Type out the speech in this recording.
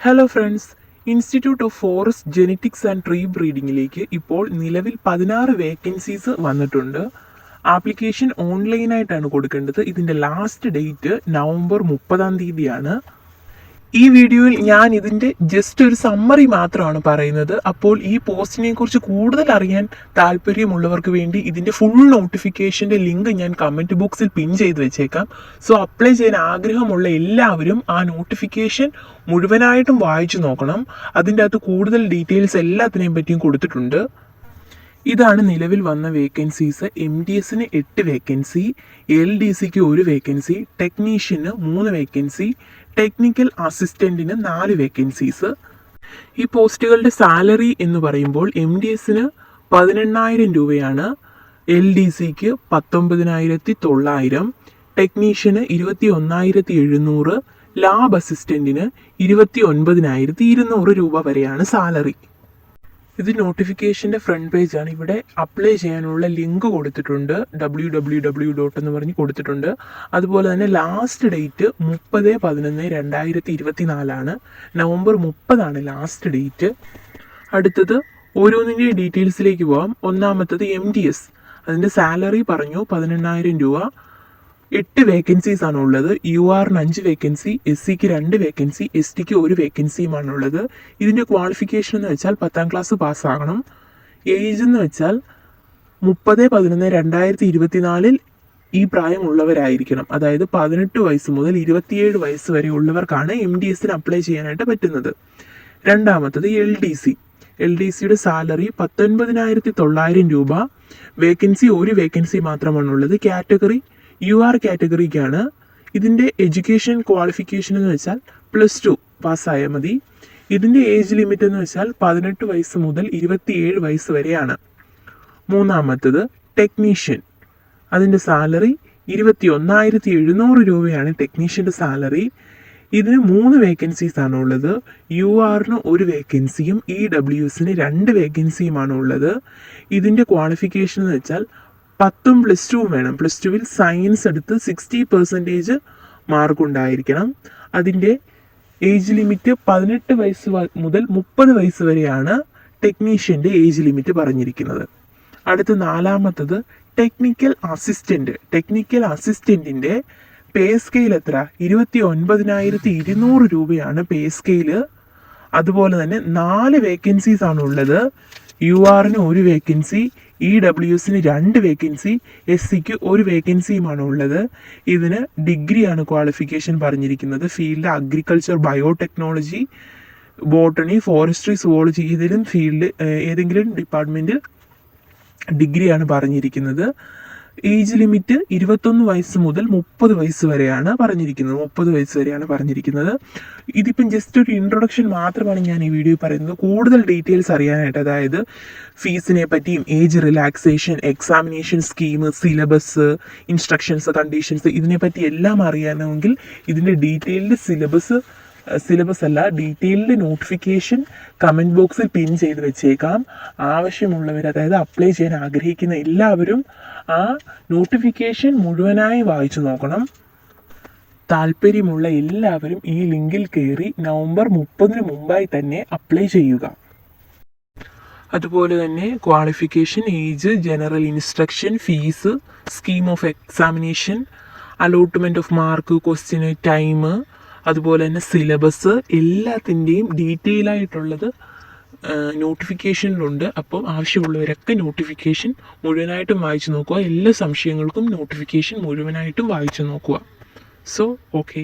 Hello friends, institute of forest genetics and tree ബ്രീഡിങ്ങിലേക്ക് ഇപ്പോൾ നിലവിൽ 16 വേക്കൻസീസ് വന്നിട്ടുണ്ട്. ആപ്ലിക്കേഷൻ ഓൺലൈനായിട്ടാണ് കൊടുക്കേണ്ടത്. ഇതിൻ്റെ ലാസ്റ്റ് ഡേറ്റ് നവംബർ 30 ഈ വീഡിയോയിൽ ഞാൻ ഇതിൻ്റെ ജസ്റ്റ് ഒരു സമ്മറി മാത്രമാണ് പറയുന്നത്. അപ്പോൾ ഈ പോസ്റ്റിനെ കുറിച്ച് കൂടുതൽ അറിയാൻ താല്പര്യമുള്ളവർക്ക് വേണ്ടി ഇതിൻ്റെ ഫുൾ നോട്ടിഫിക്കേഷൻ്റെ ലിങ്ക് ഞാൻ കമൻറ്റ് ബോക്സിൽ പിൻ ചെയ്ത് വെച്ചേക്കാം. സോ അപ്ലൈ ചെയ്യാൻ ആഗ്രഹമുള്ള എല്ലാവരും ആ നോട്ടിഫിക്കേഷൻ മുഴുവനായിട്ടും വായിച്ചു നോക്കണം. അതിൻ്റെ അകത്ത് കൂടുതൽ ഡീറ്റെയിൽസ് എല്ലാത്തിനെയും പറ്റിയും കൊടുത്തിട്ടുണ്ട്. ഇതാണ് നിലവിൽ വന്ന vacancies. MDSന് 8 vacancy, LDCക്ക് 1 vacancy, ടെക്നീഷ്യന് 3 vacancy, technical അസിസ്റ്റൻറ്റിന് 4 vacancies. ഈ പോസ്റ്റുകളുടെ സാലറി എന്ന് പറയുമ്പോൾ MDSന് 18,000 രൂപയാണ്, LDCക്ക് 19,900, ടെക്നീഷ്യന് 21,700, ലാബ് അസിസ്റ്റൻറ്റിന് 29,200 രൂപ വരെയാണ് സാലറി. ഇത് നോട്ടിഫിക്കേഷൻ്റെ ഫ്രണ്ട് പേജാണ്. ഇവിടെ അപ്ലൈ ചെയ്യാനുള്ള ലിങ്ക് കൊടുത്തിട്ടുണ്ട്, www. എന്ന് പറഞ്ഞ് കൊടുത്തിട്ടുണ്ട്. അതുപോലെ തന്നെ last date 30/11/2024 November 30 last date. അടുത്തത് ഓരോന്നിൻ്റെയും ഡീറ്റെയിൽസിലേക്ക് പോകാം. ഒന്നാമത്തത് MDS, അതിൻ്റെ സാലറി പറഞ്ഞു 18,000 രൂപ. 8 വേക്കൻസീസ് ആണ് ഉള്ളത്. URന് 5 വേക്കൻസി, SCക്ക് 2 വേക്കൻസി, STക്ക് 1 വേക്കൻസിയുമാണ് ഉള്ളത്. ഇതിൻ്റെ ക്വാളിഫിക്കേഷൻ എന്ന് വെച്ചാൽ 10ാം ക്ലാസ് പാസ്സാകണം. ഏജ് എന്ന് വെച്ചാൽ 30/11/2024 ഈ പ്രായമുള്ളവരായിരിക്കണം. അതായത് 18 വയസ്സ് മുതൽ 27 വയസ്സ് വരെ ഉള്ളവർക്കാണ് MDSന് അപ്ലൈ ചെയ്യാനായിട്ട് പറ്റുന്നത്. രണ്ടാമത്തത് LDCയുടെ സാലറി 19,900 രൂപ. വേക്കൻസി 1 വേക്കൻസി മാത്രമാണുള്ളത്. Category UR കാറ്റഗറിക്കാണ്. ഇതിൻ്റെ എഡ്യൂക്കേഷൻ ക്വാളിഫിക്കേഷൻ എന്ന് വെച്ചാൽ +2 പാസ്സായാൽ മതി. ഇതിൻ്റെ ഏജ് ലിമിറ്റ് എന്ന് വെച്ചാൽ 18 വയസ്സ് മുതൽ 27 വയസ്സ് വരെയാണ്. മൂന്നാമത്തത് ടെക്നീഷ്യൻ, അതിൻ്റെ സാലറി 21,700 രൂപയാണ് ടെക്നീഷ്യൻ്റെ സാലറി. ഇതിന് 3 വേക്കൻസീസ് ആണ് ഉള്ളത്. URന് 1 വേക്കൻസിയും EWSന് 2 വേക്കൻസിയുമാണ് ഉള്ളത്. ഇതിൻ്റെ ക്വാളിഫിക്കേഷൻ എന്ന് വെച്ചാൽ 10ഉം +2ഉം വേണം. +2വിൽ സയൻസ് എടുത്ത് 60% മാർക്ക് ഉണ്ടായിരിക്കണം. അതിൻ്റെ ഏജ് ലിമിറ്റ് 18 വയസ്സ് മുതൽ 30 വയസ്സ് വരെയാണ് ടെക്നീഷ്യൻ്റെ ഏജ് ലിമിറ്റ് പറഞ്ഞിരിക്കുന്നത്. അടുത്ത നാലാമത്തത് ടെക്നിക്കൽ അസിസ്റ്റൻറ്റിൻ്റെ പേ സ്കെയിൽ എത്ര? 29,200 രൂപയാണ് പേ സ്കെയില്. അതുപോലെ തന്നെ 4 വേക്കൻസീസ് ആണ് ഉള്ളത്. URന് 1 വേക്കൻസി, EWSന് 2 വേക്കൻസി, SCക്ക് 1 വേക്കൻസിയുമാണ് ഉള്ളത്. ഇതിന് ഡിഗ്രിയാണ് ക്വാളിഫിക്കേഷൻ പറഞ്ഞിരിക്കുന്നത്. Field agriculture, biotechnology, botany, forestry, zoology, ഏതെങ്കിലും ഡിപ്പാർട്ട്മെൻറ്റിൽ ഡിഗ്രിയാണ് പറഞ്ഞിരിക്കുന്നത്. ഏജ് ലിമിറ്റ് 21 വയസ്സ് മുതൽ 30 വയസ്സ് വരെയാണ് പറഞ്ഞിരിക്കുന്നത്. ഇതിപ്പം ജസ്റ്റ് ഒരു ഇൻട്രൊഡക്ഷൻ മാത്രമാണ് ഞാൻ ഈ വീഡിയോ പറയുന്നത്. കൂടുതൽ ഡീറ്റെയിൽസ് അറിയാനായിട്ട്, അതായത് ഫീസിനെ പറ്റിയും age relaxation, examination scheme, syllabus, instructions, conditions, ഇതിനെപ്പറ്റി എല്ലാം അറിയാമെങ്കിൽ ഇതിൻ്റെ ഡീറ്റെയിൽഡ് നോട്ടിഫിക്കേഷൻ കമൻറ്റ് ബോക്സിൽ പിൻ ചെയ്ത് വെച്ചേക്കാം. ആവശ്യമുള്ളവർ, അതായത് അപ്ലൈ ചെയ്യാൻ ആഗ്രഹിക്കുന്ന എല്ലാവരും ആ നോട്ടിഫിക്കേഷൻ മുഴുവനായി വായിച്ചു നോക്കണം. താല്പര്യമുള്ള എല്ലാവരും ഈ ലിങ്കിൽ കയറി നവംബർ 30 മുമ്പായി തന്നെ അപ്ലൈ ചെയ്യുക. അതുപോലെ തന്നെ qualification, age, general instruction, fees, scheme of examination, allotment off mark, question, time, അതുപോലെ തന്നെ സിലബസ്, എല്ലാത്തിൻ്റെയും ഡീറ്റെയിൽ ആയിട്ടുള്ളത് നോട്ടിഫിക്കേഷനിലുണ്ട്. അപ്പം ആവശ്യമുള്ളവരൊക്കെ നോട്ടിഫിക്കേഷൻ മുഴുവനായിട്ടും വായിച്ചു നോക്കുക. എല്ലാ സംശയങ്ങൾക്കും നോട്ടിഫിക്കേഷൻ മുഴുവനായിട്ടും വായിച്ചു നോക്കുക. So okay.